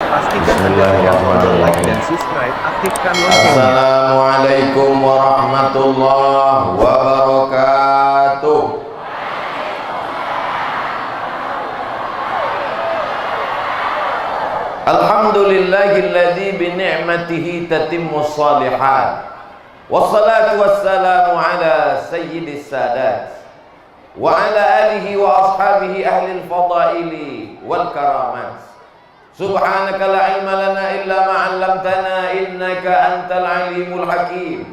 Pastikan Anda tekan tombol like dan subscribe, aktifkan loncengnya. Assalamualaikum warahmatullahi wabarakatuh. Alhamdulillahilladzi bi ni'matihi tatimmus shalihat. Wassalatu wassalamu ala sayyidis sadat wa ala alihi wa ashabihi ahlil fadaili wal karamat. Subhanaka la ilma lana illa ma 'allamtana innaka antal alimul hakim.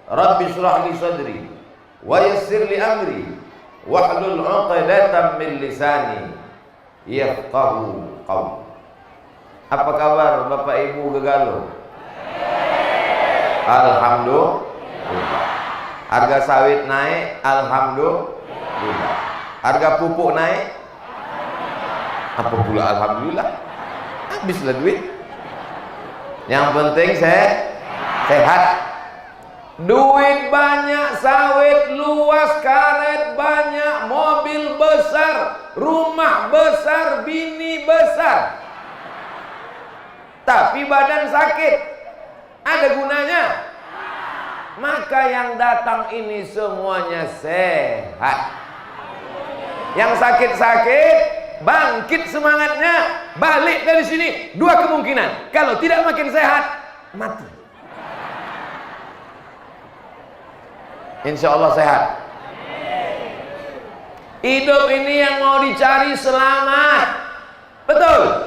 Rabbi shrah li sadri wa yassir li amri wahlul 'uqdatam min lisani yafqahu qawli. Apa kabar Bapak Ibu Gegalo? Alhamdulillah. Harga sawit naik, alhamdulillah. Harga pupuk naik, apa pula alhamdulillah? Habislah duit. Yang penting sehat. Duit banyak, sawit luas, karet banyak, mobil besar, rumah besar, bini besar, tapi badan sakit, ada gunanya? Maka yang datang ini semuanya sehat. Yang sakit-sakit bangkit semangatnya, balik dari sini. Dua kemungkinan, kalau tidak makin sehat, mati. Insya Allah sehat. Hidup ini yang mau dicari selamat, betul?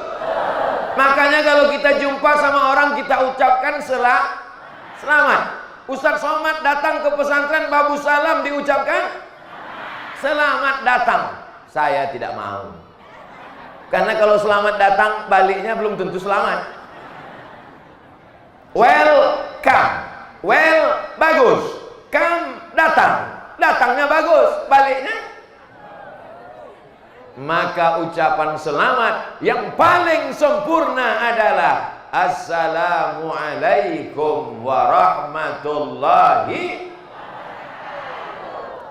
Makanya kalau kita jumpa sama orang, kita ucapkan selamat. Ustadz Somad datang ke pesantren Babu Salam, diucapkan selamat datang. Saya tidak mau, karena kalau selamat datang, baliknya belum tentu selamat. Welcome, well bagus, come datang, datangnya bagus, baliknya. Maka ucapan selamat yang paling sempurna adalah Assalamualaikum warahmatullahi.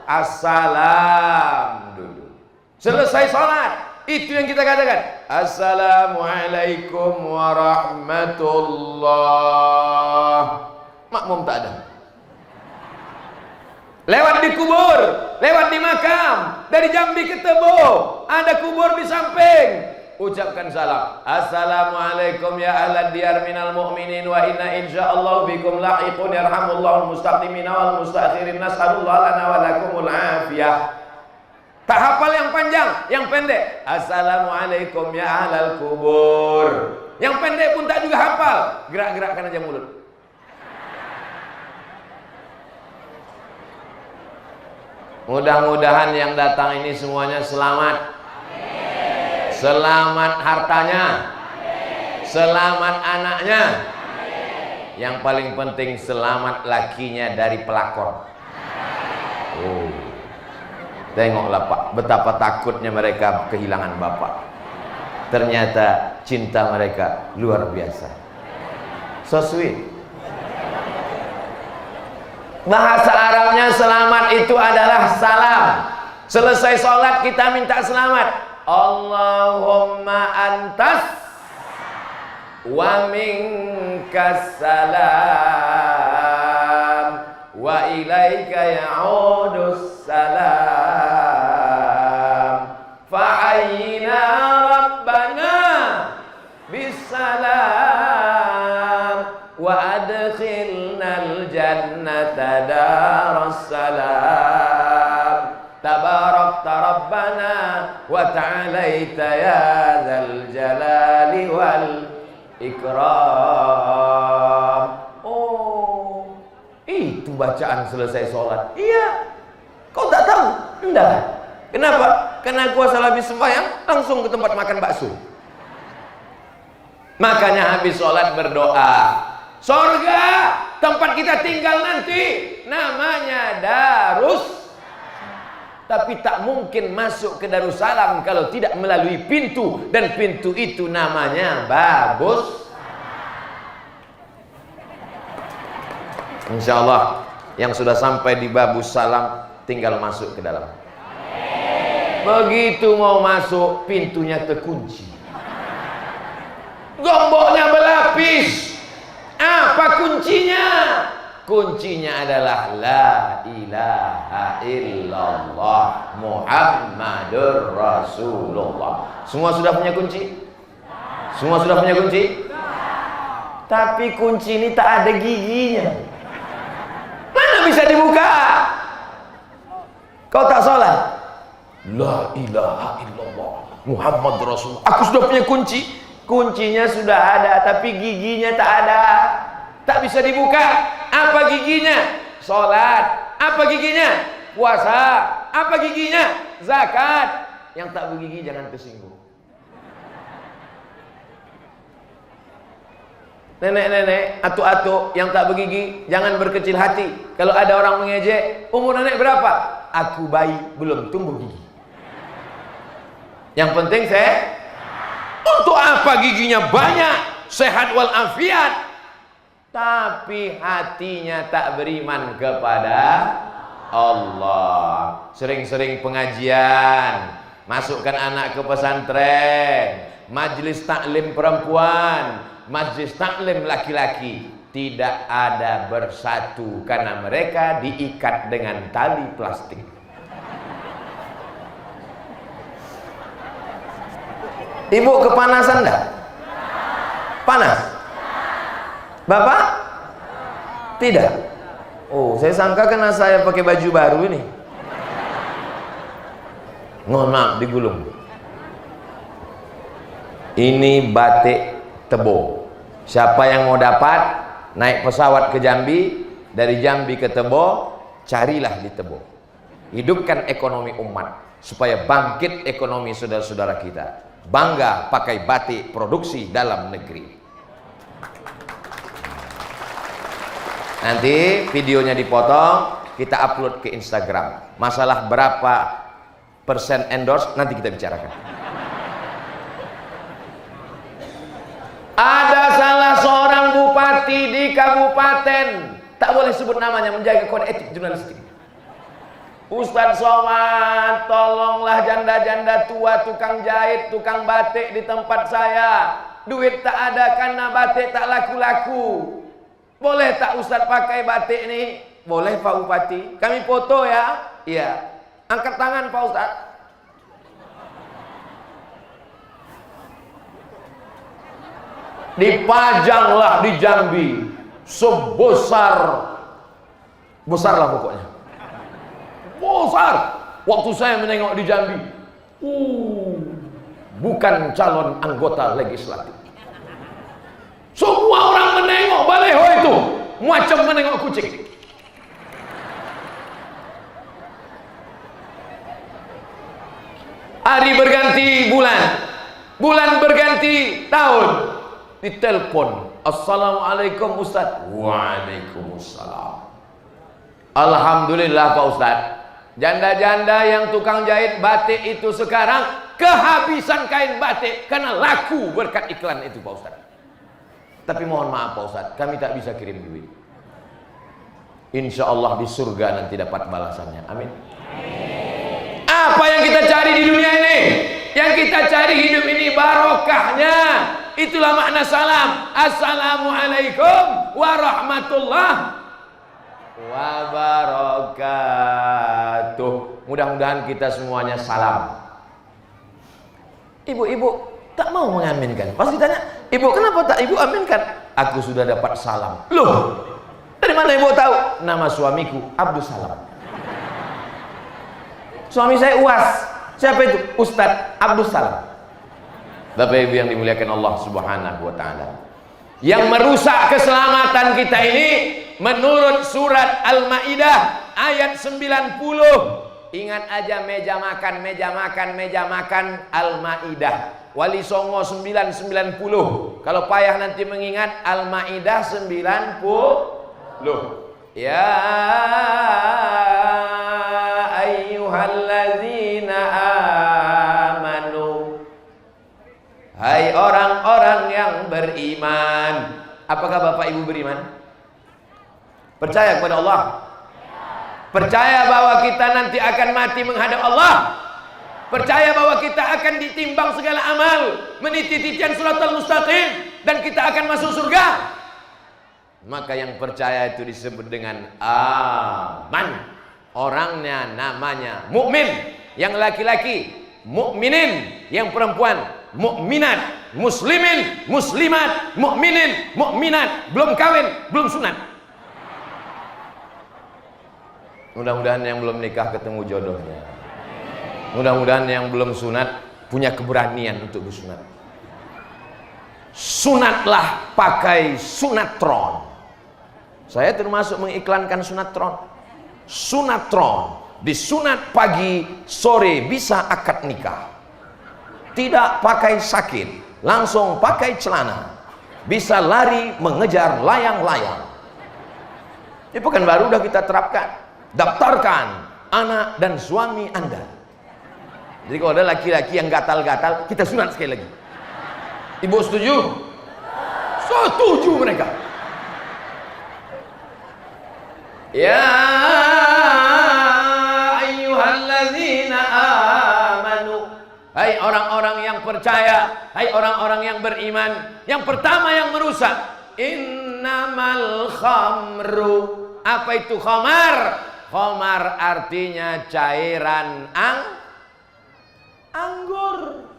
Assalam dulu. Selesai sholat, itu yang kita katakan, Assalamualaikum warahmatullahi. Makmum tak ada. Lewat di kubur, lewat di makam, dari Jambi ke Tebo, ada kubur di samping, ucapkan salam. Assalamualaikum ya ahlad diyar minal mu'minin wa inna insyaallah bikum lahiqun yarhamullahul mustaqimina wal mustakhirin nas'alullah lana wa lakumul afiyah. Tak hafal yang panjang, yang pendek, Assalamualaikum ya ahlal kubur. Yang pendek pun tak juga hafal, gerak-gerakkan aja mulut. Mudah-mudahan yang datang ini semuanya selamat. Amin. Selamat hartanya. Amin. Selamat anaknya. Amin. Yang paling penting selamat lakinya dari pelakor. Oh. Tengoklah Pak, betapa takutnya mereka kehilangan bapak. Ternyata cinta mereka luar biasa. So sweet. Bahasa Arabnya selamat itu adalah salam. Selesai sholat kita minta selamat. Allahumma antas wa minkas salam wa ilaika ya'udus salam fa'ayyina rabbana bisalam wa adkhilnal jannata darassalam tabarakta rabbana wa ta'alaita ya dzal jalali wal ikram. Oh, itu bacaan selesai sholat. Iya, kau tak tahu? Enggak. Kenapa? Karena gua salah habis sembahyang langsung ke tempat makan bakso. Makanya habis sholat berdoa, surga tempat kita tinggal nanti namanya Darus. Tapi tak mungkin masuk ke Darussalam kalau tidak melalui pintu, dan pintu itu namanya Babus. Insya Allah yang sudah sampai di Babus Salam tinggal masuk ke dalam. Begitu mau masuk, pintunya terkunci. Gomboknya berlapis. Apa kuncinya? Kuncinya adalah la ilaha illallah Muhammadur Rasulullah. Semua sudah punya kunci? Semua sudah punya kunci? Tapi kunci ini tak ada giginya. Mana bisa dibuka? Kau tak sholat? La ilaha illallah Muhammad Rasulullah. Aku sudah punya kunci. Kuncinya sudah ada, tapi giginya tak ada. Tak bisa dibuka. Apa giginya? Sholat. Apa giginya? Puasa. Apa giginya? Zakat. Yang tak bergigi jangan tersinggung. Nenek-nenek, atuk-atuk yang tak bergigi, jangan berkecil hati. Kalau ada orang mengejek, umur nenek berapa? Aku bayi, belum tumbuh gigi. Yang penting untuk apa giginya banyak, sehat walafiat, tapi hatinya tak beriman kepada Allah. Sering-sering pengajian, masukkan anak ke pesantren, majlis taklim perempuan, majlis taklim laki-laki, tidak ada bersatu karena mereka diikat dengan tali plastik. Ibu kepanasan enggak? Panas? Bapak? Tidak. Oh, saya sangka karena saya pakai baju baru ini. Mohon maaf, digulung. Ini batik Tebo. Siapa yang mau dapat, naik pesawat ke Jambi, dari Jambi ke Tebo, carilah di Tebo. Hidupkan ekonomi umat supaya bangkit ekonomi saudara-saudara kita. Bangga pakai batik produksi dalam negeri. Nanti videonya dipotong, kita upload ke Instagram. Masalah berapa persen endorse nanti kita bicarakan. Ada salah seorang bupati di kabupaten, tak boleh sebut namanya, menjaga kode etik jurnalistik. Ustadz Somad, tolonglah janda-janda tua, tukang jahit, tukang batik di tempat saya. Duit tak ada karena batik tak laku-laku. Boleh tak Ustadz pakai batik ini? Boleh Pak Bupati. Kami foto ya. Iya. Angkat tangan Pak Ustadz. Dipajanglah di Jambi. Besarlah pokoknya. Besar. Waktu saya menengok di Jambi, bukan calon anggota legislatif. Semua orang menengok baleho itu macam menengok kucing. Hari berganti bulan, bulan berganti tahun, ditelepon, assalamualaikum Ustaz. Waalaikumsalam. Alhamdulillah Pak Ustaz, janda-janda yang tukang jahit batik itu sekarang kehabisan kain batik karena laku berkat iklan itu Pak Ustaz. Tapi mohon maaf Pak Ustaz, kami tak bisa kirim duit. Insya Allah di surga nanti dapat balasannya. Amin. Apa yang kita cari di dunia ini? Yang kita cari hidup ini barokahnya. Itulah makna salam. Assalamualaikum warahmatullahi wabarakatuh. Mudah-mudahan kita semuanya salam. Ibu-ibu tak mau mengaminkan. Pas ditanya, ibu kenapa tak ibu aminkan? Aku sudah dapat salam. Loh, dari mana ibu tahu? Nama suamiku Abdul Salam. Suami saya UAS. Siapa itu? Ustadz Abdul Salam. Bapak Ibu yang dimuliakan Allah Subhanahu wa taala. Yang merusak keselamatan kita ini menurut surat Al-Maidah ayat 90. Ingat aja meja makan Al-Maidah. Wali Songo 990. Kalau payah nanti mengingat Al-Maidah 90. Ya ayyuhalladzina amanu, hai orang-orang yang beriman. Apakah Bapak Ibu beriman? Percaya kepada Allah? Percaya bahwa kita nanti akan mati menghadap Allah? percaya bahwa kita akan ditimbang segala amal, meniti titian siratal mustaqim, dan kita akan masuk surga. Maka yang percaya itu disebut dengan aman. Orangnya namanya mukmin. Yang laki-laki mukminin, yang perempuan mukminat, muslimin, muslimat, mukminin, mukminat, belum kawin, belum sunat. Mudah-mudahan yang belum nikah ketemu jodohnya. Mudah-mudahan yang belum sunat punya keberanian untuk bersunat. Sunatlah pakai sunatron. Saya termasuk mengiklankan sunatron. Sunatron, disunat pagi, sore bisa akad nikah. Tidak pakai sakit, langsung pakai celana. Bisa lari mengejar layang-layang. Ini Pekanbaru udah kita terapkan. Daftarkan anak dan suami Anda. Jadi kalau ada laki-laki yang gatal-gatal, kita sunat sekali lagi. Ibu setuju? Setuju mereka. Ya ayyuhalladzina amanu, hai orang-orang yang percaya, hai orang-orang yang beriman. Yang pertama yang merusak, innamal khamru. Apa itu khamar? Khamar artinya cairan anggur.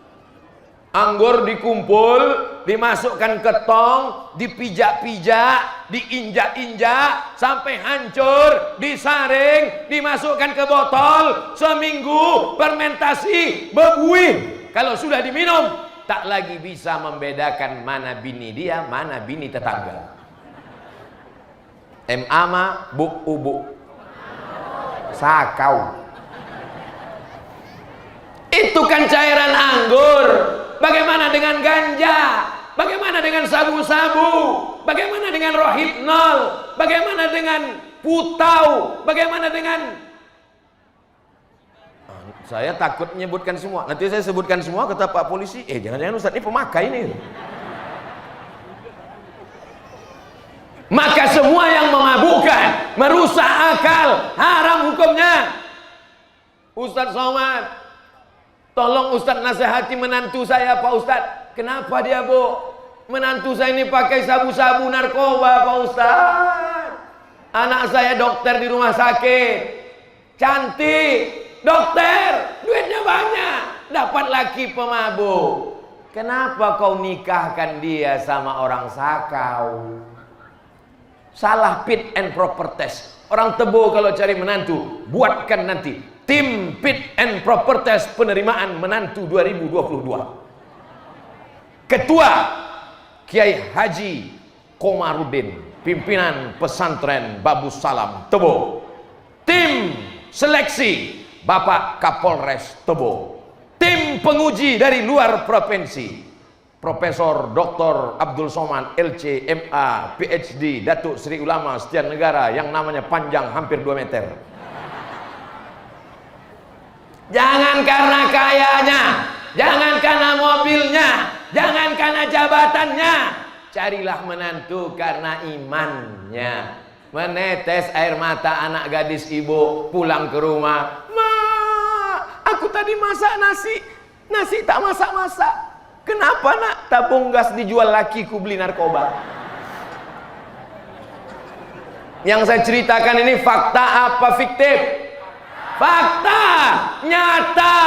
Anggur dikumpul, dimasukkan ke tong, dipijak-pijak, diinjak-injak sampai hancur, disaring, dimasukkan ke botol, seminggu fermentasi, berbuih. Kalau sudah diminum, tak lagi bisa membedakan mana bini dia, mana bini tetangga. MA buk-ubuk sakau. Itu kan cairan anggur. Bagaimana dengan ganja? Bagaimana dengan sabu-sabu? Bagaimana dengan rohypnol? Bagaimana dengan putau? Bagaimana dengan... Saya takut menyebutkan semua. Nanti saya sebutkan semua, kata Pak Polisi, jangan-jangan Ustaz ini pemakai ini. Maka semua yang memabukkan, merusak akal, haram hukumnya. Ustaz Somad, tolong Ustaz nasihati menantu saya Pak Ustaz. Kenapa dia Bu? Menantu saya ini pakai sabu-sabu narkoba Pak Ustaz. Anak saya dokter di rumah sakit, cantik, dokter, duitnya banyak, dapat laki pemabuk. Kenapa kau nikahkan dia sama orang sakau? Salah fit and proper test. Orang Tebo kalau cari menantu, buatkan nanti tim fit and proper test penerimaan menantu 2022. Ketua Kiai Haji Komarudin, pimpinan pesantren Babu Salam Tebo. Tim seleksi Bapak Kapolres Tebo. Tim penguji dari luar provinsi, Profesor Dr. Abdul Somad LC MA PhD Datuk Seri Ulama Sekian Negara yang namanya panjang hampir 2 meter. Jangan karena kayanya, jangan karena mobilnya, jangan karena jabatannya. Carilah menantu karena imannya. Menetes air mata anak gadis ibu pulang ke rumah. Ma, aku tadi masak nasi tak masak-masak. Kenapa nak? Tabung gas dijual lakiku beli narkoba. Yang saya ceritakan ini fakta apa fiktif? Fakta, nyata.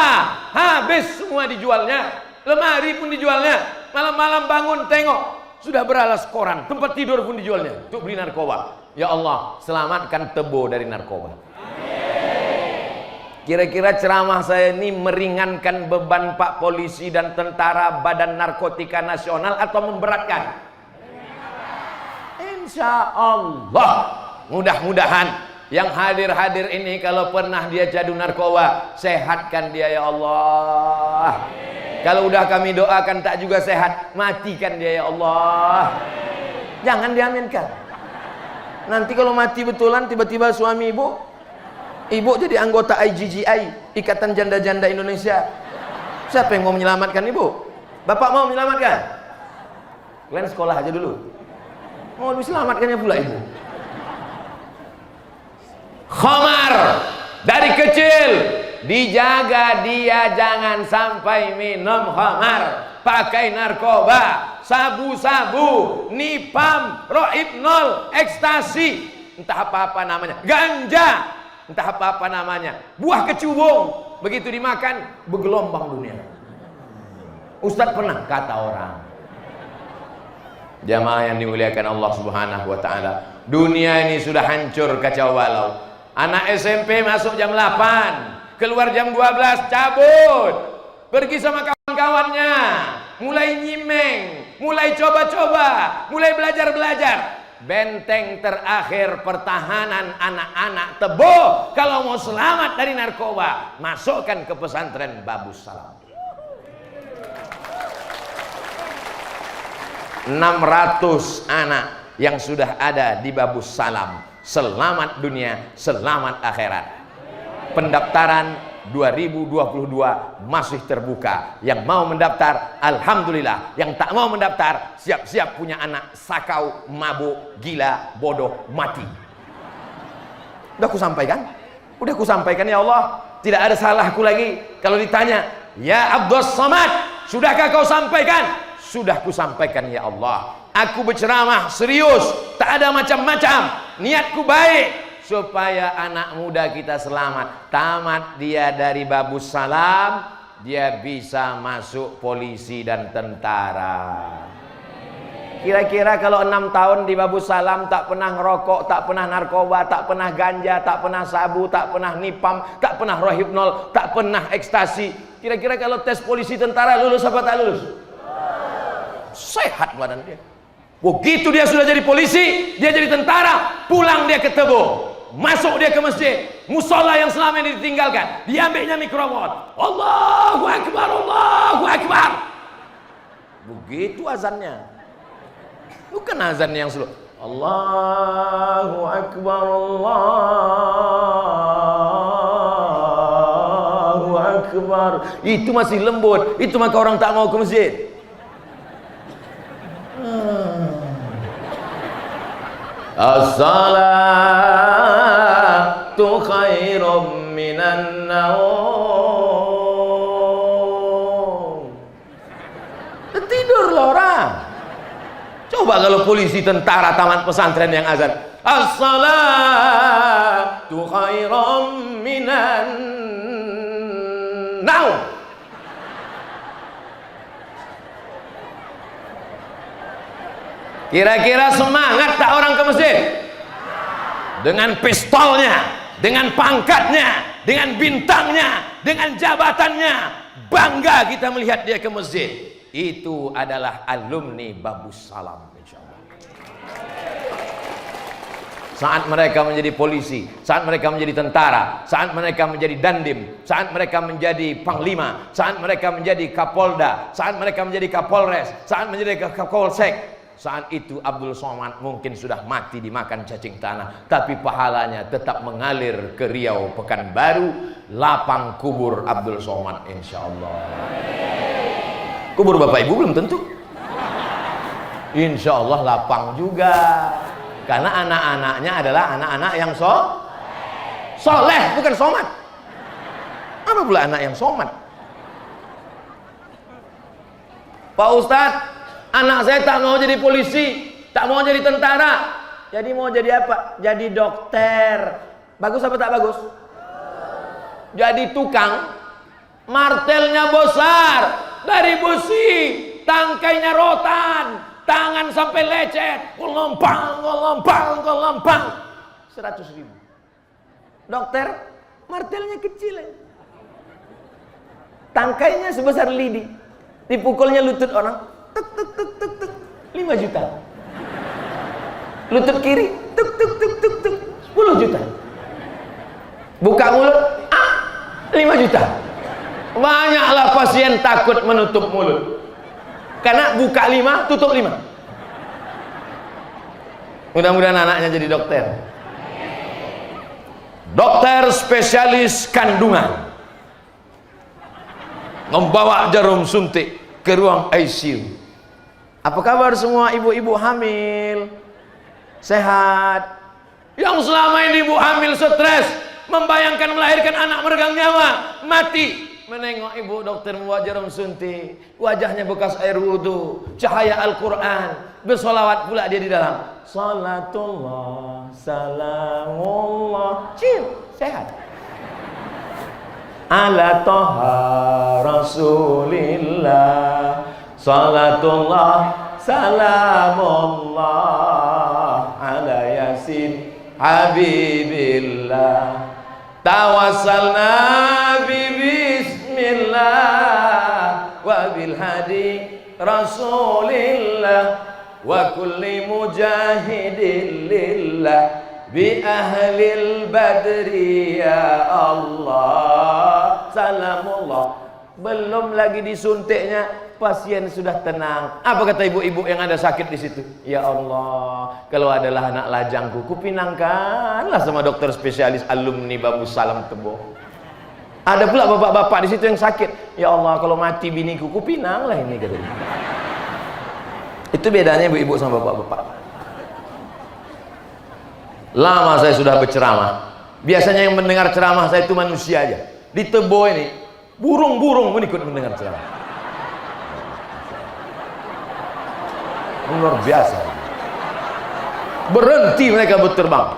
Habis semua dijualnya. Lemari pun dijualnya. Malam-malam bangun tengok, sudah beralas koran. Tempat tidur pun dijualnya untuk beli narkoba. Ya Allah, selamatkan Tebo dari narkoba. Kira-kira ceramah saya ini meringankan beban Pak Polisi dan tentara Badan Narkotika Nasional atau memberatkan? Insya Allah. Mudah-mudahan yang hadir-hadir ini kalau pernah dia jadu narkoba, sehatkan dia ya Allah. Kalau udah kami doakan tak juga sehat, matikan dia ya Allah. Jangan diaminkan. Nanti kalau mati betulan tiba-tiba suami ibu jadi anggota IGGI, Ikatan Janda-Janda Indonesia. Siapa yang mau menyelamatkan ibu? Bapak mau menyelamatkan? Kalian sekolah aja dulu. Mau diselamatkannya pula ibu. Khamar dari kecil dijaga dia jangan sampai minum khamar, pakai narkoba, sabu-sabu, nipam, rohipnol, ekstasi, entah apa-apa namanya, ganja, entah apa-apa namanya, buah kecubung, begitu dimakan bergelombang dunia. Ustadz pernah kata orang, jamaah yang dimuliakan Allah Subhanahu wa taala, dunia ini sudah hancur kacau balau. Anak SMP masuk jam 8, keluar jam 12, cabut, pergi sama kawan-kawannya, mulai nyimeng, mulai coba-coba, mulai belajar-belajar. Benteng terakhir pertahanan anak-anak Tebo kalau mau selamat dari narkoba, masukkan ke pesantren Babus Salam. 600 anak yang sudah ada di Babus Salam, selamat dunia, selamat akhirat. Pendaftaran 2022 masih terbuka. Yang mau mendaftar alhamdulillah, yang tak mau mendaftar siap-siap punya anak sakau, mabuk, gila, bodoh, mati. Udah aku sampaikan ya Allah, tidak ada salahku lagi kalau ditanya, ya Abdus Samad, sudahkah kau sampaikan? Sudah ku sampaikan ya Allah. Aku berceramah serius, tak ada macam-macam, niatku baik supaya anak muda kita selamat. Tamat dia dari Babus Salam, dia bisa masuk polisi dan tentara. Kira-kira kalau 6 tahun di Babus Salam tak pernah ngerokok, tak pernah narkoba, tak pernah ganja, tak pernah sabu, tak pernah nipam, tak pernah rohipnol, tak pernah ekstasi, kira-kira kalau tes polisi tentara lulus apa tak lulus? Sehat badan dia. Begitu dia sudah jadi polisi, dia jadi tentara, pulang dia ke Tebo, masuk dia ke masjid, musola yang selama ini ditinggalkan, diambilnya mikrofon, Allahu Akbar, Allahu Akbar. Begitu azannya, bukan azan yang slow, Allahu Akbar, Allahu Akbar. Itu masih lembut, itu maka orang tak mau ke masjid. As-salatu khairum minan naum. Tidurlah orang. Coba kalau polisi, tentara, taman pesantren yang azan, as-salatu khairum minan naum. Kira-kira semangat tak orang ke masjid? Dengan pistolnya, dengan pangkatnya, dengan bintangnya, dengan jabatannya, bangga kita melihat dia ke masjid. Itu adalah alumni Babus Salam, insyaallah. Saat mereka menjadi polisi, saat mereka menjadi tentara, saat mereka menjadi dandim, saat mereka menjadi panglima, saat mereka menjadi kapolda, saat mereka menjadi kapolres, saat menjadi kapolsek, saat itu Abdul Somad mungkin sudah mati dimakan cacing tanah, tapi pahalanya tetap mengalir ke Riau, Pekanbaru, lapang kubur Abdul Somad, insyaallah. Kubur bapak ibu belum tentu, insyaallah lapang juga, karena anak-anaknya adalah anak-anak yang soleh, bukan somad. Apa pula anak yang somad? Pak Ustadz, anak saya tak mau jadi polisi, tak mau jadi tentara. Jadi mau jadi apa? Jadi dokter. Bagus apa tak bagus? Jadi tukang, martelnya besar, dari besi, tangkainya rotan, tangan sampai lecet, gelombang, 100.000. Dokter, martelnya kecil, tangkainya sebesar lidi, dipukulnya lutut orang, tuk tuk tuk tuk tuk, 5 juta. Lutut kiri, tuk tuk tuk tuk tuk, 10 juta. Buka mulut, 5 juta. Banyaklah pasien takut menutup mulut, karena buka 5, tutup 5. Mudah-mudahan anaknya jadi dokter. Dokter spesialis kandungan, membawa jarum suntik ke ruang ICU. Apa kabar semua ibu-ibu hamil? Sehat? Yang selama ini ibu hamil stres, membayangkan melahirkan anak meregang nyawa, mati. Menengok ibu dokter membawa jarum suntik, wajahnya bekas air wudhu, cahaya Al-Quran, bersolawat pula dia di dalam. Salatullah, salamullah, sehat. Ala toha Rasulillah, salatullah, salamullah, ala Yasin Habibillah, tawassalna bismillah wa bil hadi Rasulillah wa kulli mujahidin lillah bi ahlil badri ya Allah. Salamullah. Belum lagi disuntiknya, pasien sudah tenang. Apa kata ibu-ibu yang ada sakit di situ? Ya Allah, kalau adalah anak lajangku, kupinangkanlah sama dokter spesialis alumni Babu Salam Tebo. Ada pula bapak-bapak di situ yang sakit. Ya Allah, kalau mati biniku, kupinanglah ini katanya. Itu bedanya ibu-ibu sama bapak-bapak. Lama saya sudah berceramah. Biasanya yang mendengar ceramah saya itu manusia aja. Di Tebo ini, burung-burung pun ikut mendengar ceramah. Luar biasa. Berhenti mereka berterbang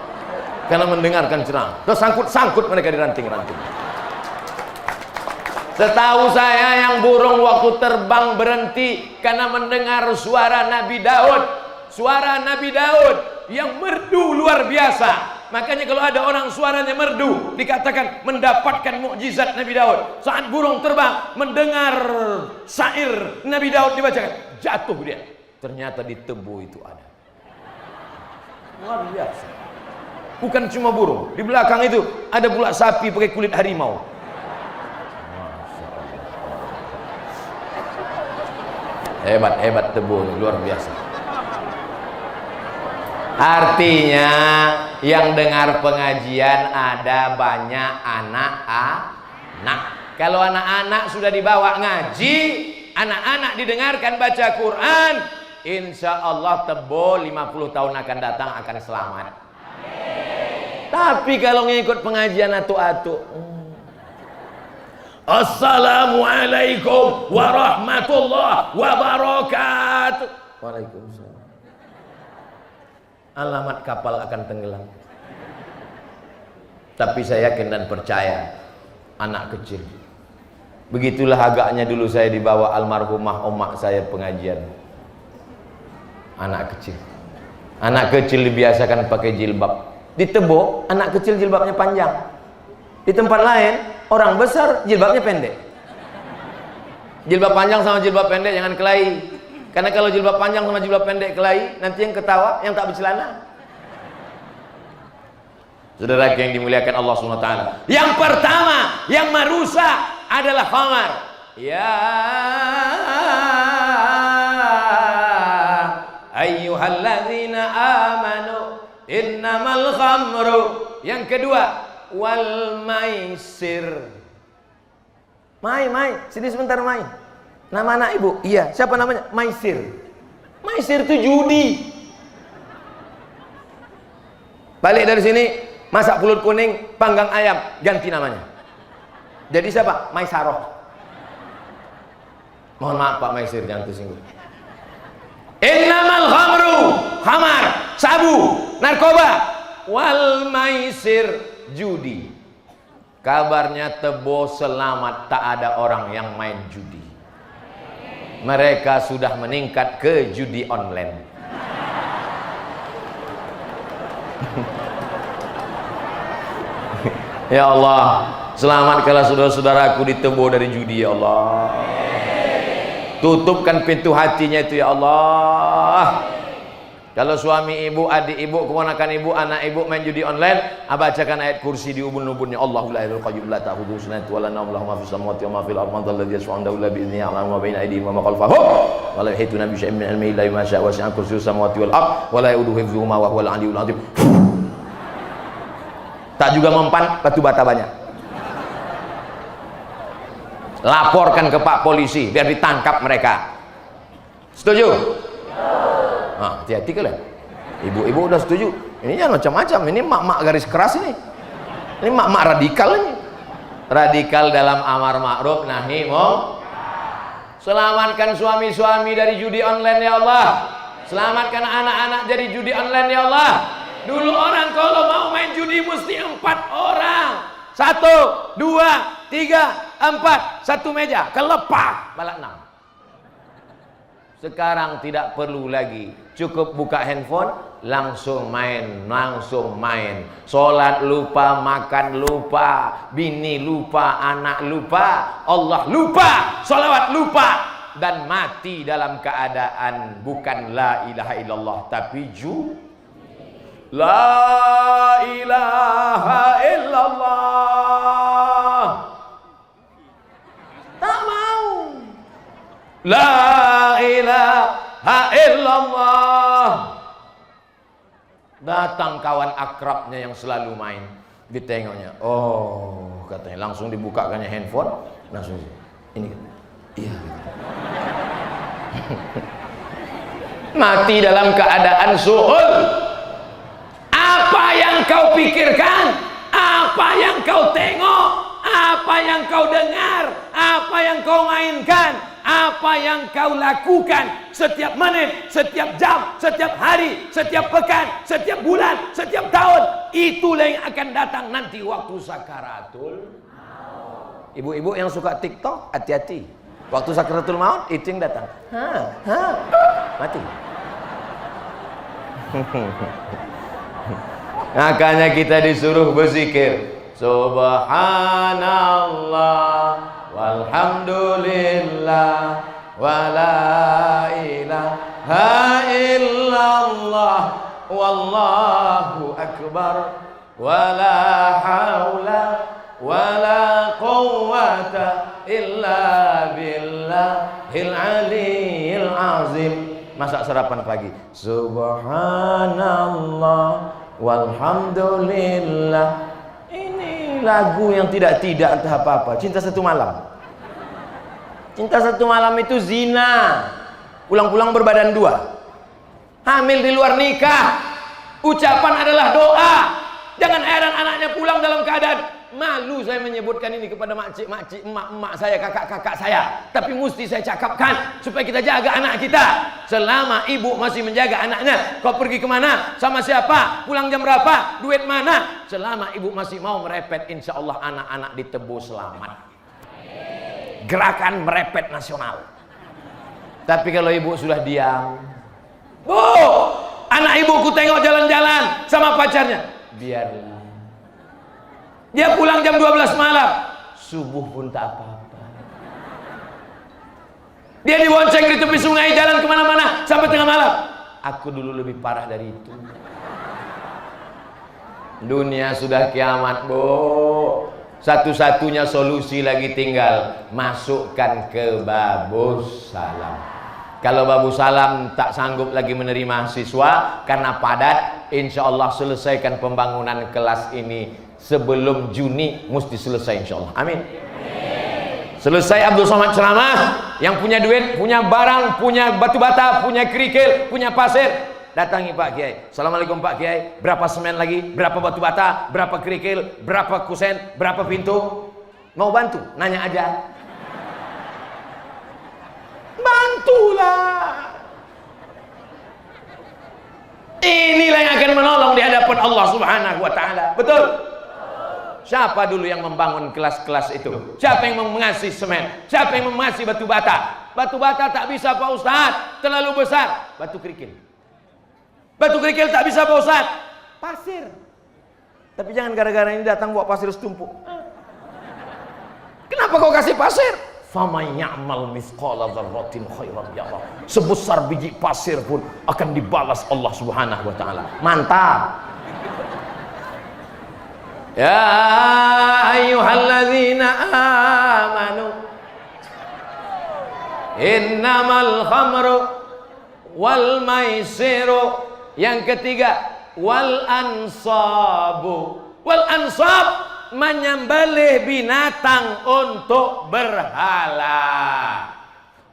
karena mendengarkan ceramah. Tersangkut-sangkut mereka di ranting-ranting. Setahu saya yang burung waktu terbang berhenti karena mendengar suara Nabi Daud. Suara Nabi Daud yang merdu luar biasa. Makanya kalau ada orang suaranya merdu, dikatakan mendapatkan mukjizat Nabi Daud. Saat burung terbang mendengar syair Nabi Daud dibacakan, jatuh dia. Ternyata di Tebo itu ada. Luar biasa. Bukan cuma burung, di belakang itu ada pula sapi pakai kulit harimau. Hebat Tebo ini, luar biasa. Artinya yang dengar pengajian ada banyak anak-anak. Kalau anak-anak sudah dibawa ngaji, anak-anak didengarkan baca Quran, insya Allah Tebo 50 tahun akan datang akan selamat. Tapi kalau ngikut pengajian atu-atu, Assalamualaikum warahmatullahi wabarakatuh. Waalaikumsalam. Alamat kapal akan tenggelam. Tapi saya yakin dan percaya, anak kecil. Begitulah agaknya dulu saya dibawa almarhumah omak saya pengajian. Anak kecil. Anak kecil dibiasakan pakai jilbab. Di Tebo, anak kecil jilbabnya panjang. Di tempat lain, orang besar jilbabnya pendek. Jilbab panjang sama jilbab pendek jangan kelahi. Karena kalau jilbab panjang sama jilbab pendek kelahi, nanti yang ketawa yang tak bercelana. Saudara yang dimuliakan Allah SWT. Yang pertama yang merusak adalah khamar. Ya ayyuhalladzina amanu innamal khamru. Yang kedua, wal maisir. Mai, sini sebentar Mai. Nama anak ibu? Iya. Siapa namanya? Maisir. Maisir itu judi. Balik dari sini, masak pulut kuning, panggang ayam, ganti namanya. Jadi siapa? Maisaroh. Mohon maaf Pak Maisir, jangan tersinggung. Innamal khamru, khamar, sabu, narkoba, wal maisir, judi. Kabarnya Tebo selamat, tak ada orang yang main judi. Mereka sudah meningkat ke judi online. Ya Allah, selamatkanlah saudara-saudaraku di Tebo dari judi ya Allah. Tutupkan pintu hatinya itu ya Allah. Kalau suami ibu, adik ibu, keponakan ibu, anak ibu main judi online, bacakan ayat kursi di ubun-ubunnya. Allahu la ilaha qayyum la ta'khudhuhu sinatun wa la nawm lahu ma fis samawati wa ma fil ardi alladzi yas'alu la bi idzni ya'lamu ma baina aydihim wa ma khalfahum wa la yuhituna bi syai'in min ilmihi illa bima syaa wa wasi'a kursiyyuhu samawati wal ardh wa la ya'uduhu hifdhuhuma wa huwal 'aliyyul 'azim. Tak juga mempan batu bata banyak. Laporkan ke Pak Polisi biar ditangkap mereka. Setuju? Nah, hati-hati kalian. Ibu-ibu udah setuju. Ini jangan macam-macam. Ini mak-mak garis keras ini. Ini mak-mak radikal ini. Radikal dalam amar ma'ruf nahi munkar. Selamatkan suami-suami dari judi online ya Allah. Selamatkan anak-anak dari judi online ya Allah. Dulu orang kalau mau main judi mesti 4 orang. 1, 2, 3, 4, satu meja. Kelepah malah 6. Sekarang tidak perlu lagi. Cukup buka handphone, langsung main, langsung main. Sholat lupa, makan lupa, bini lupa, anak lupa, Allah lupa, sholawat lupa, dan mati dalam keadaan bukan la ilaha illallah tapi la ilaha illallah. Tak mau. La ilaha illallah. Datang kawan akrabnya yang selalu main, ditengoknya, oh katanya, langsung dibukakannya handphone, langsung ini, iya. Mati dalam keadaan suhul. Apa yang kau pikirkan, apa yang kau tengok, apa yang kau dengar, apa yang kau mainkan, apa yang kau lakukan setiap menit, setiap jam, setiap hari, setiap pekan, setiap bulan, setiap tahun, itulah yang akan datang nanti waktu sakaratul maut. Ibu-ibu yang suka TikTok, hati-hati. Waktu sakaratul maut itu yang datang. Mati. Makanya kita disuruh berzikir. Subhanallah walhamdulillah wala ilaha illallah wallahu akbar wala haula wala quwwata illa billahil aliyil azim. Masak sarapan pagi. Subhanallah walhamdulillah. Ini lagu yang tidak entah apa-apa. Cinta Satu Malam. Cinta Satu Malam itu zina. Pulang-pulang berbadan 2. Hamil di luar nikah. Ucapan adalah doa. Jangan heran anaknya pulang dalam keadaan malu. Saya menyebutkan ini kepada makcik-makcik, emak-emak saya, kakak-kakak saya. Tapi mesti saya cakapkan supaya kita jaga anak kita. Selama ibu masih menjaga anaknya, kau pergi kemana, sama siapa, pulang jam berapa, duit mana, selama ibu masih mau merepet, insya Allah anak-anak ditebus selamat. Gerakan merepet nasional. Tapi kalau ibu sudah diam, bu, anak ibuku tengok jalan-jalan sama pacarnya, biarlah. Dia pulang jam 12 malam, subuh pun tak apa-apa. Dia dibonceng di tepi sungai, jalan kemana-mana sampai tengah malam. Aku dulu lebih parah dari itu. Dunia sudah kiamat, bu. Satu-satunya solusi lagi tinggal masukkan ke Babus Salam. Kalau Babus Salam tak sanggup lagi menerima siswa karena padat, insya Allah selesaikan pembangunan kelas ini sebelum Juni, mesti selesai insya Allah. Amin. Selesai Abdul Somad ceramah, yang punya duit, punya barang, punya batu bata, punya kerikil, punya pasir, datangi Pak Kiai. Assalamualaikum Pak Kiai, berapa semen lagi, berapa batu bata, berapa kerikil, berapa kusen, berapa pintu? Mau bantu? Nanya aja. Bantulah. Inilah yang akan menolong di hadapan Allah Subhanahu wa taala. Betul? Siapa dulu yang membangun kelas-kelas itu? Siapa yang mengasih semen? Siapa yang mengasih batu bata? Batu bata tak bisa Pak Ustadz, terlalu besar. Batu kerikil. Batu kerikil tak bisa Pak Ustadz. Pasir. Tapi jangan gara-gara ini datang bawa pasir setumpuk. Kenapa kau kasih pasir? Faman ya'mal mithqala dzarratin khairan yarah. Sebesar biji pasir pun akan dibalas Allah Subhanahu wa taala. Mantap. Ya ayyuhalladzina amanu innamal khamru wal maisiru. Yang ketiga, wal ansabu. Wal ansab, menyembelih binatang untuk berhala.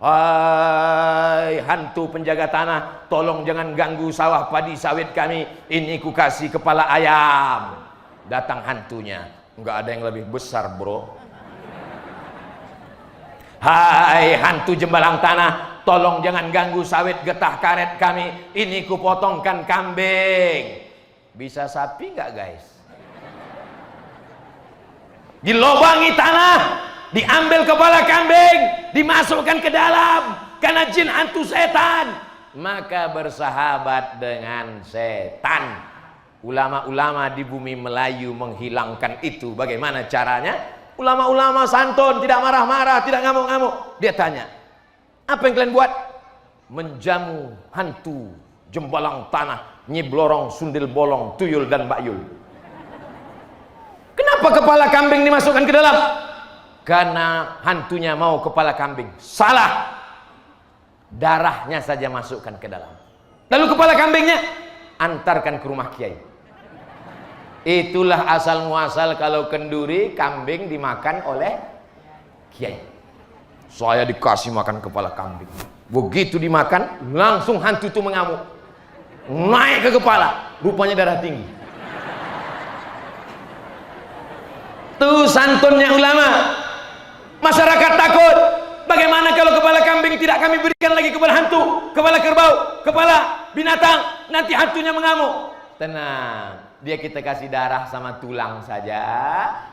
Hai hantu penjaga tanah, tolong jangan ganggu sawah padi sawit kami. Ini ku kasih kepala ayam. Datang hantunya, nggak ada yang lebih besar bro. Hai hantu Jembalang Tanah, tolong jangan ganggu sawit getah karet kami, ini kupotongkan kambing. Bisa sapi nggak guys? Dilobangi tanah, diambil kepala kambing, dimasukkan ke dalam, karena jin hantu setan, maka bersahabat dengan setan. Ulama-ulama di bumi Melayu menghilangkan itu. Bagaimana caranya? Ulama-ulama santun, tidak marah-marah, tidak ngamuk-ngamuk. Dia tanya, apa yang kalian buat? Menjamu hantu Jembalang Tanah, Nyi Blorong, Sundil Bolong, Tuyul dan Bakyul. Kenapa kepala kambing dimasukkan ke dalam? Karena hantunya mau kepala kambing. Salah. Darahnya saja masukkan ke dalam. Lalu kepala kambingnya antarkan ke rumah kiai. Itulah asal muasal kalau kenduri kambing dimakan oleh kiai. Saya dikasih makan kepala kambing. Begitu dimakan, langsung hantu itu mengamuk. Naik ke kepala, rupanya darah tinggi. Tuh santunnya ulama. Masyarakat takut. Bagaimana kalau kepala kambing tidak kami berikan lagi kepada hantu, kepala kerbau, kepala binatang, nanti hantunya mengamuk. Tenang, dia kita kasih darah sama tulang saja.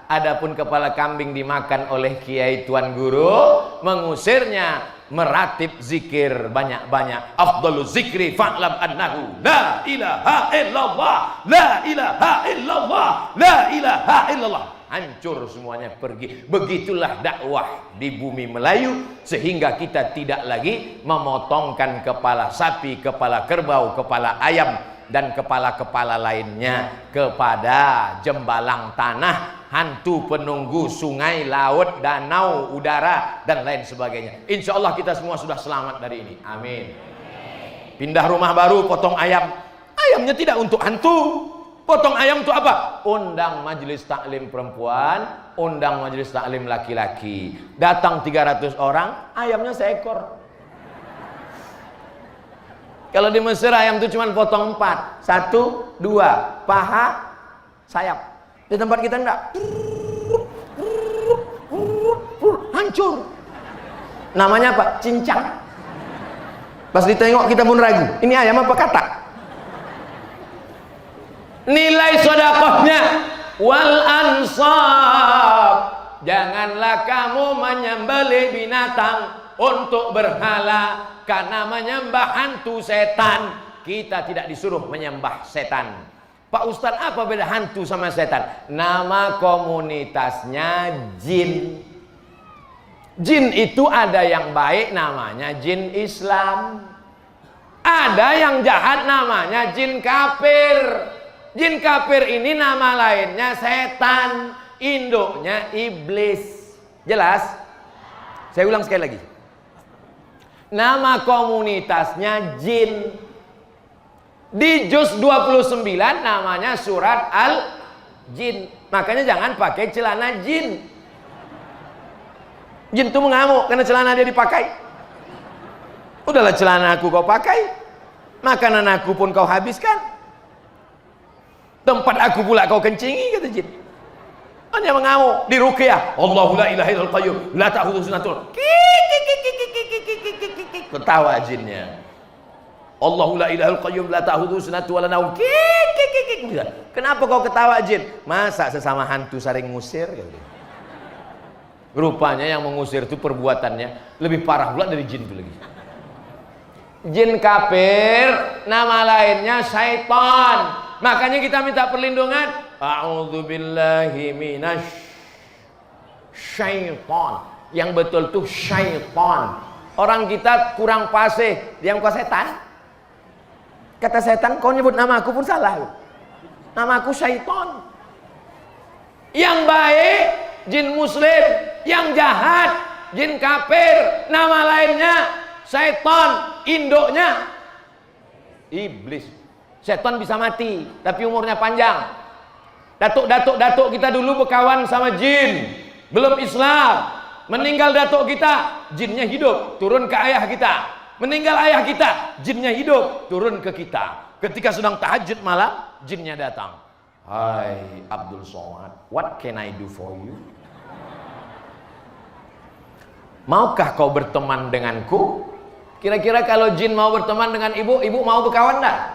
Adapun kepala kambing dimakan oleh kiai tuan guru, mengusirnya meratib zikir banyak-banyak. Afdalu zikri fa'lam annahu la ilaha illallah, la ilaha illallah, la ilaha illallah. Hancur semuanya, pergi. Begitulah dakwah di bumi Melayu, sehingga kita tidak lagi memotongkan kepala sapi, kepala kerbau, kepala ayam, dan kepala-kepala lainnya kepada Jembalang Tanah, hantu penunggu sungai, laut, danau, udara, dan lain sebagainya. Insya Allah kita semua sudah selamat dari ini. Amin. Pindah rumah baru, potong ayam. Ayamnya tidak untuk hantu. Potong ayam untuk apa? Undang majelis taklim perempuan, undang majelis taklim laki-laki. Datang 300 orang, ayamnya seekor. Kalau di Mesir ayam itu cuma potong 4. 1, 2, paha, sayap. Di tempat kita enggak. Hancur. Namanya apa? Cincang. Pas ditengok kita pun ragu. Ini ayam apa katak? Nilai sedekahnya wal ansab. Janganlah kamu menyembelih binatang untuk berhala, karena menyembah hantu setan. Kita tidak disuruh menyembah setan. Pak Ustadz, apa beda hantu sama setan? Nama komunitasnya jin. Jin itu ada yang baik, namanya jin Islam. Ada yang jahat, namanya jin kafir. Jin kafir ini nama lainnya setan, induknya iblis. Jelas? Saya ulang sekali lagi. Nama komunitasnya jin. Di juz 29 namanya surat Al-Jin. Makanya jangan pakai celana jin. Jin itu mengamuk karena celana dia dipakai. Udahlah, celana aku kau pakai, makanan aku pun kau habiskan, tempat aku pula kau kencingi, kata jin. Hanya mengamuk di ruqyah. Allahu la ilaha illal qayyum la ta'khudhuhu sinatun. Ketawa jinnya. Allahu la ilaha illal qayyum la ta'khudhuhu sinatun wa la naum. Kenapa kau ketawa jin? Masa sesama hantu saling ngusir? Rupanya yang mengusir itu perbuatannya lebih parah pula dari jin itu lagi. Jin kafir, nama lainnya syaitan. Makanya kita minta perlindungan. A'udzubillahi minasy syaitan. Yang betul tuh syaitan. Orang kita kurang fasih, dia muka setan. Kata setan, kau nyebut nama aku pun salah. Nama aku syaitan. Yang baik jin muslim, yang jahat jin kafir, nama lainnya syaitan, induknya iblis. Setan bisa mati, tapi umurnya panjang. Datuk kita dulu berkawan sama jin, belum Islam. Meninggal datuk kita, jinnya hidup, turun ke ayah kita. Meninggal ayah kita, jinnya hidup, turun ke kita. Ketika sedang tahajud malam, jinnya datang. Hai Abdul Somad, what can I do for you? Maukah kau berteman denganku? Kira-kira kalau jin mau berteman dengan ibu, ibu mau berkawan enggak?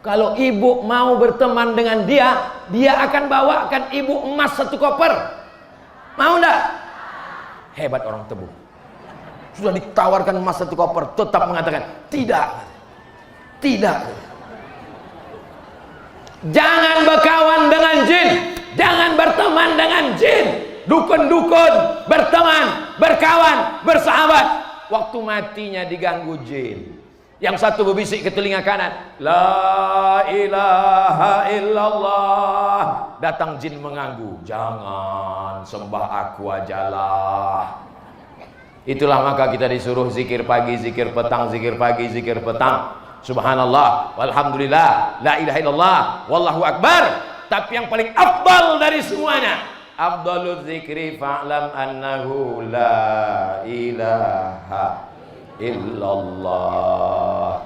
Kalau ibu mau berteman dengan dia, dia akan bawakan ibu emas 1 koper. Mau enggak? Hebat orang Tebu. Sudah ditawarkan emas 1 koper, tetap mengatakan tidak. Tidak. Jangan berkawan dengan jin, jangan berteman dengan jin. Dukun-dukun, berteman, berkawan, bersahabat. Waktu matinya diganggu jin. Yang satu berbisik ke telinga kanan, la ilaha illallah. Datang jin mengganggu, jangan sembah aku ajalah. Itulah maka kita disuruh zikir pagi, zikir petang, zikir pagi, zikir petang. Subhanallah, walhamdulillah, la ilaha illallah, wallahu akbar. Tapi yang paling afdal dari semuanya, afdalul zikri fa'lam annahu la ilaha illallah.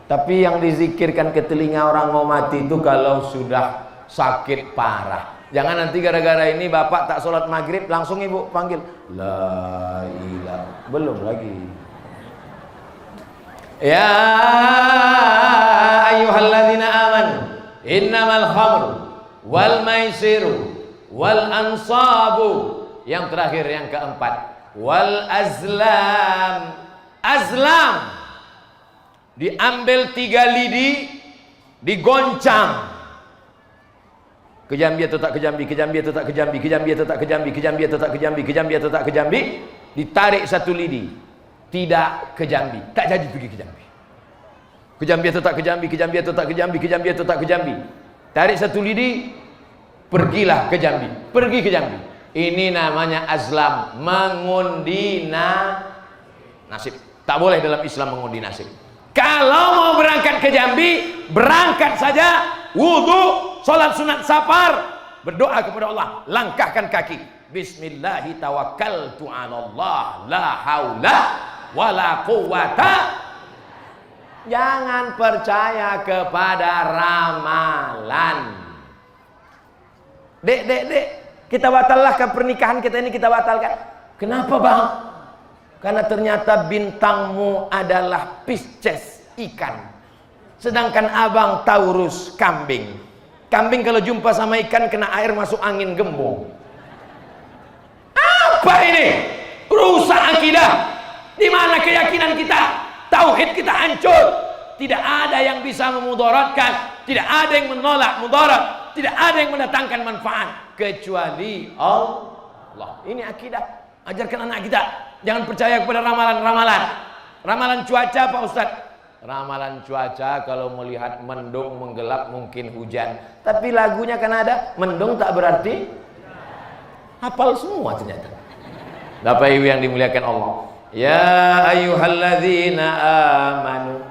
Tapi yang dizikirkan ke telinga orang mau mati itu kalau sudah sakit parah. Jangan nanti gara-gara ini bapak tak sholat maghrib langsung ibu panggil la ilaha, belum lagi. Ya ayyuhalladzina amanu innamal khamru wal maisiru wal ansabu. Yang terakhir, yang keempat, wal azlam. Azlam diambil 3 lidi, digoncang. Kejambi atau tak kejambi, kejambi atau tak kejambi, kejambi atau tak kejambi, kejambi atau tak kejambi, kejambi atau tak kejambi. Ditarik 1 lidi, tidak kejambi, tak jadi pergi kejambi. Kejambi atau tak kejambi, kejambi atau tak kejambi, kejambi atau tak kejambi. Tarik 1 lidi, pergilah ke Jambi, pergi ke Jambi. Ini namanya azlam, mengundi nasib. Tak boleh dalam Islam mengundi nasib. Kalau mau berangkat ke Jambi, berangkat saja, wudu, sholat sunat safar, berdoa kepada Allah, langkahkan kaki. Bismillahi tawakkaltu 'alallah, la haula wala quwata. Jangan percaya kepada ramalan. Dek, kita batalkan pernikahan kita ini, kita batalkan. Kenapa bang? Karena ternyata bintangmu adalah Pisces, ikan. Sedangkan abang Taurus, kambing. Kambing kalau jumpa sama ikan kena air masuk angin gembung. Apa ini? Rusak akidah. Di mana keyakinan kita? Tauhid kita hancur. Tidak ada yang bisa memudaratkan, tidak ada yang menolak mudarat, tidak ada yang mendatangkan manfaat kecuali Allah. Ini akidah. Ajarkan anak kita, jangan percaya kepada ramalan-ramalan. Ramalan cuaca Pak Ustadz. Ramalan cuaca kalau melihat mendung menggelap mungkin hujan. Tapi lagunya kan ada, mendung tak berarti hafal semua ternyata. Bapak Ibu yang dimuliakan Allah. Ya ayyuhalladzina amanu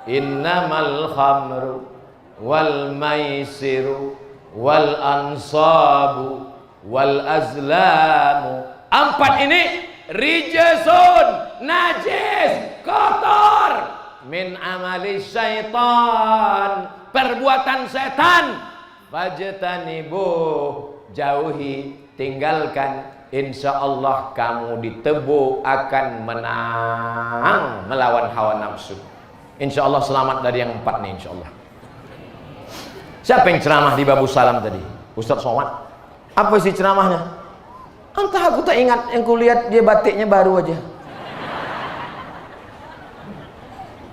innamal khamru wal maisiru wal ansabu wal azlamu. 4 ini rijasun, najis, kotor, min amali syaitan, perbuatan setan. Fajtanibu, jauhi, tinggalkan. Insya Allah kamu ditebu akan menang melawan hawa nafsu. Insya Allah selamat dari yang 4 nih, insya Allah. Siapa yang ceramah di Babu Salam tadi? Ustadz Somad. Apa sih ceramahnya? Entah, aku tak ingat. Yang kulihat dia batiknya baru aja.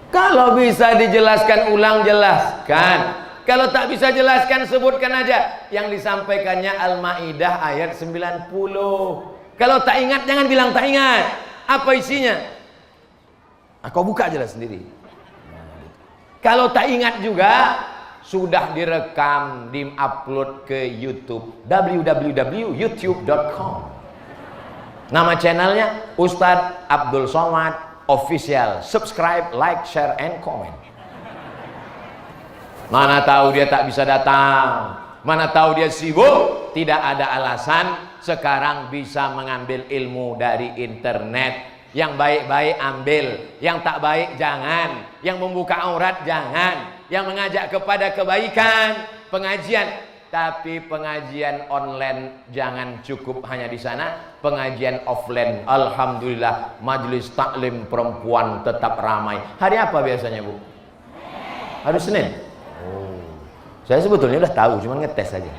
Kalau bisa dijelaskan ulang, jelaskan. Kalau tak bisa jelaskan, sebutkan aja. Yang disampaikannya Al-Ma'idah ayat 90. Kalau tak ingat, jangan bilang tak ingat. Apa isinya? Kau buka aja lah sendiri. Kalau tak ingat juga, sudah direkam, di-upload ke YouTube. www.youtube.com. Nama channelnya Ustadz Abdul Somad Official. Subscribe, like, share, and comment. Mana tahu dia tak bisa datang, mana tahu dia sibuk. Tidak ada alasan. Sekarang bisa mengambil ilmu dari internet. Yang baik-baik ambil, yang tak baik jangan. Yang membuka aurat jangan. yang mengajak kepada kebaikan, pengajian. Tapi pengajian online jangan cukup hanya di sana, pengajian offline. Alhamdulillah, majelis taklim perempuan tetap ramai. Hari apa biasanya, Bu? Hari Senin. Oh. Saya sebetulnya udah tahu, cuman ngetes aja.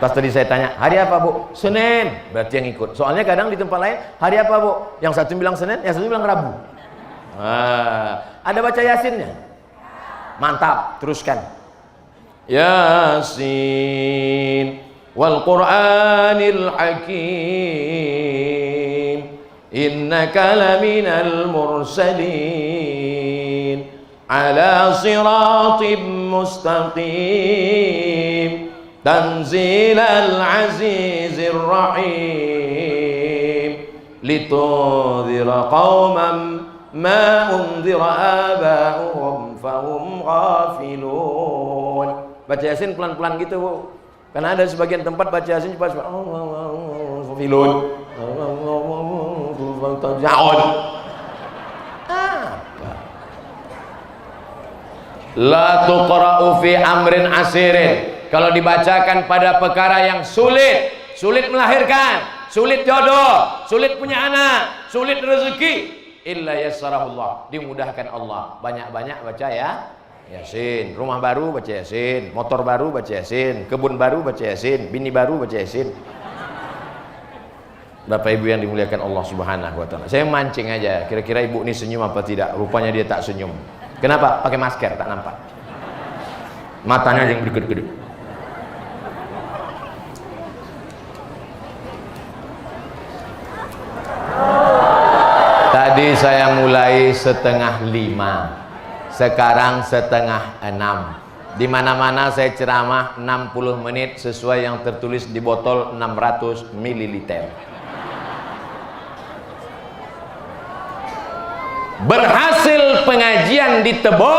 Pas tadi saya tanya, hari apa, Bu? Senin. Berarti yang ikut. Soalnya kadang di tempat lain, hari apa, Bu? Yang satu bilang Senin, yang satu bilang Rabu. Ada baca Yasinnya? Mantap, teruskan. Yasin wal Qur'anil Hakim innaka laminal mursalin ala siratim mustaqim tanzilal azizir rahim litundhira qauman ma undhira aba'uhum fahum ghafilun. Baca Yasin pelan-pelan gitu, Bu. Karena ada sebagian tempat baca Yasin cepat filun. La tuqra'u fi amrin asirin. Kalau dibacakan pada perkara yang sulit, sulit melahirkan, sulit jodoh, sulit punya anak, sulit rezeki, illa yassarahullah, dimudahkan Allah. Banyak-banyak baca ya Yasin. Rumah baru baca Yasin, motor baru baca Yasin, kebun baru baca Yasin, bini baru baca Yasin. Bapak Ibu yang dimuliakan Allah Subhanahu wa taala. Saya mancing aja, kira-kira Ibu ini senyum apa tidak? Rupanya dia tak senyum. Kenapa? Pakai masker, tak nampak. Matanya yang berkedip-kedip. Tadi saya mulai 4:30. Sekarang 5:30. Di mana-mana saya ceramah 60 menit sesuai yang tertulis di botol 600 ml. Berhasil pengajian di Tebo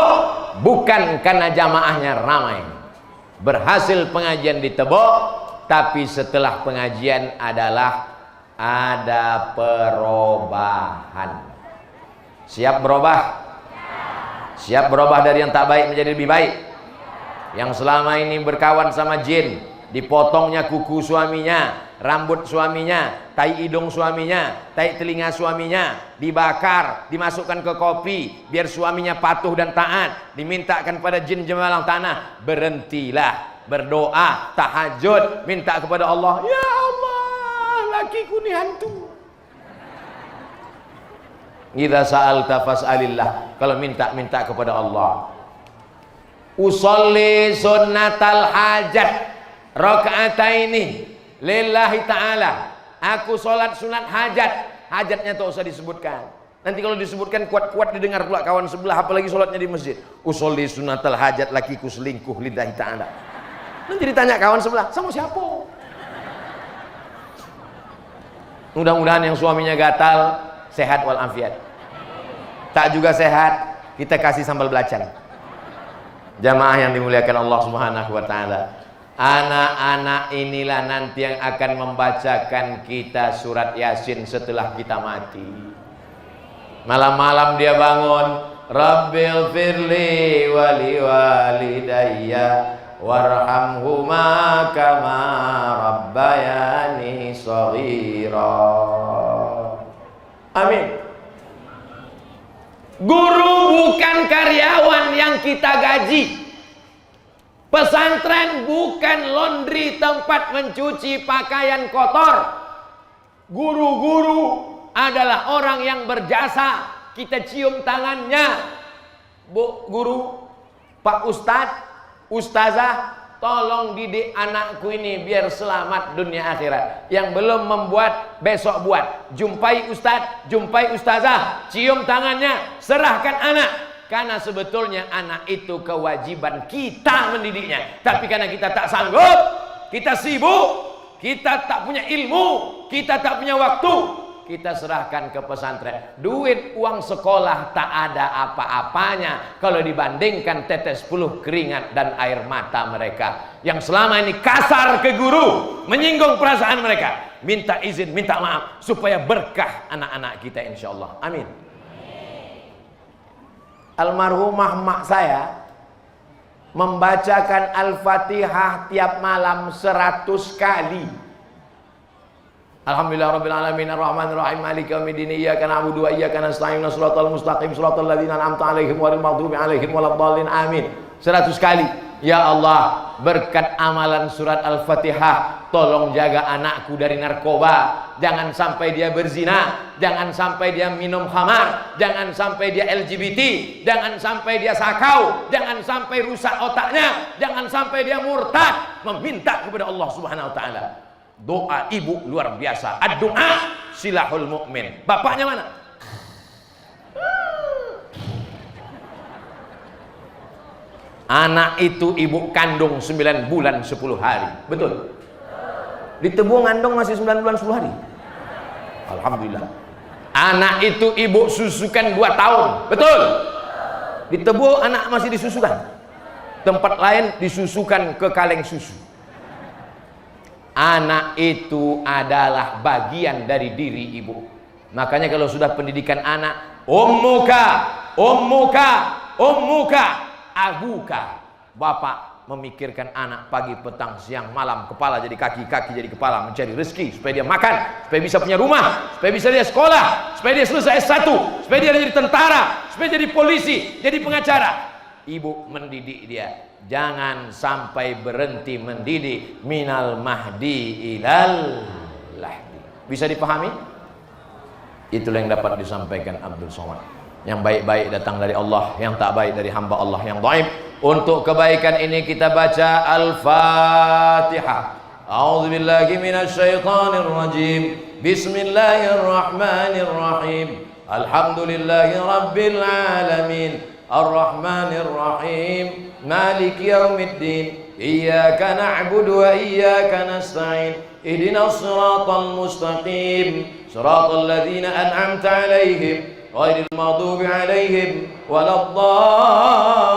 bukan karena jamaahnya ramai. Berhasil pengajian di Tebo, tapi setelah pengajian adalah ada perubahan. Siap berubah? Siap berubah dari yang tak baik menjadi lebih baik. Yang selama ini berkawan sama jin, dipotongnya kuku suaminya, rambut suaminya, tai hidung suaminya, tai telinga suaminya, dibakar, dimasukkan ke kopi biar suaminya patuh dan taat, dimintakan pada jin jemalang tanah. Berhentilah, berdoa, tahajud, minta kepada Allah, ya Allah, lakiku ini hantu. Idza sa'alta fas'alillah. Kalau minta kepada Allah. Usolli sunnatal hajat raka'ataini lillahi ta'ala. Aku sholat sunat hajat. Hajatnya tak usah disebutkan. Nanti kalau disebutkan kuat-kuat didengar pula kawan sebelah, apalagi sholatnya di masjid. Usolli sunnatal hajat, lakiku selingkuh lillahi ta'ala. Nanti ditanya kawan sebelah, sama siapa? Mudah-mudahan yang suaminya gatal sehat walafiat. Tak juga sehat, kita kasih sambal belacan. Jamaah yang dimuliakan Allah Subhanahu wa taala. Anak-anak inilah nanti yang akan membacakan kita surat Yasin setelah kita mati. Malam-malam dia bangun, Rabbil firli wali walidayya warhamhuma kama rabbayani shaghira. Amin. Guru bukan karyawan yang kita gaji. Pesantren bukan laundry tempat mencuci pakaian kotor. Guru-guru adalah orang yang berjasa. Kita cium tangannya. Bu guru, Pak Ustadz, Ustazah, tolong didik anakku ini biar selamat dunia akhirat. Yang belum membuat, besok buat. Jumpai Ustadz, jumpai Ustazah, cium tangannya, serahkan anak. Karena sebetulnya anak itu kewajiban kita mendidiknya. Tapi karena kita tak sanggup, kita sibuk, kita tak punya ilmu, kita tak punya waktu, kita serahkan ke pesantren. Duit uang sekolah tak ada apa-apanya kalau dibandingkan tetes puluh keringat dan air mata mereka yang selama ini kasar ke guru, menyinggung perasaan mereka. Minta izin, minta maaf supaya berkah anak-anak kita insyaallah. Amin. Almarhumah mak saya membacakan Al-Fatihah tiap malam 100 kali. Alhamdulillah rabbil alamin arrahmanir rahim maliki yaumiddin iyyaka na'budu wa iyyaka nasta'in shiratal mustaqim shiratal ladzina an'amta 'alaihim ghairil maghdubi 'alaihim waladdallin amin. 100 kali. Ya Allah, berkat amalan surat Al-Fatihah, tolong jaga anakku dari narkoba. Jangan sampai dia berzina, jangan sampai dia minum khamar, jangan sampai dia LGBT, jangan sampai dia sakau, jangan sampai rusak otaknya, jangan sampai dia murtad. Meminta kepada Allah Subhanahu wa taala. Doa ibu luar biasa. Ad-du'a silahul mukmin. Bapaknya mana? Anak itu ibu kandung 9 bulan 10 hari. Betul? Di Tebu ngandung masih 9 bulan 10 hari. Alhamdulillah. Anak itu ibu susukan 2 tahun. Betul? Di Tebu anak masih disusukan. Tempat lain disusukan ke kaleng susu. Anak itu adalah bagian dari diri ibu. Makanya kalau sudah pendidikan anak, ummuka, ummuka, ummuka, abuka. Bapak memikirkan anak pagi, petang, siang, malam, kepala jadi kaki, kaki jadi kepala, mencari rezeki supaya dia makan, supaya bisa punya rumah, supaya bisa dia sekolah, supaya dia selesai S1, supaya dia jadi tentara, supaya jadi polisi, jadi pengacara. Ibu mendidik dia. Jangan sampai berhenti mendidik minal mahdi ilal lahdi. Bisa dipahami? Itulah yang dapat disampaikan Abdul Somad. Yang baik-baik datang dari Allah, yang tak baik dari hamba Allah yang dhaif. Untuk kebaikan ini kita baca Al-Fatihah. A'udzubillahi minasyaitonir rajim. Bismillahirrahmanirrahim. Alhamdulillahi rabbil alamin. Ar-Rahmanir Rahim. Maliki yaumiddin. Iyyaka na'budu wa iyyaka nasta'in. Ihdinas siratal mustaqim. Siratal ladzina an'amta 'alaihim ghairil maghdubi 'alaihim waladdallin.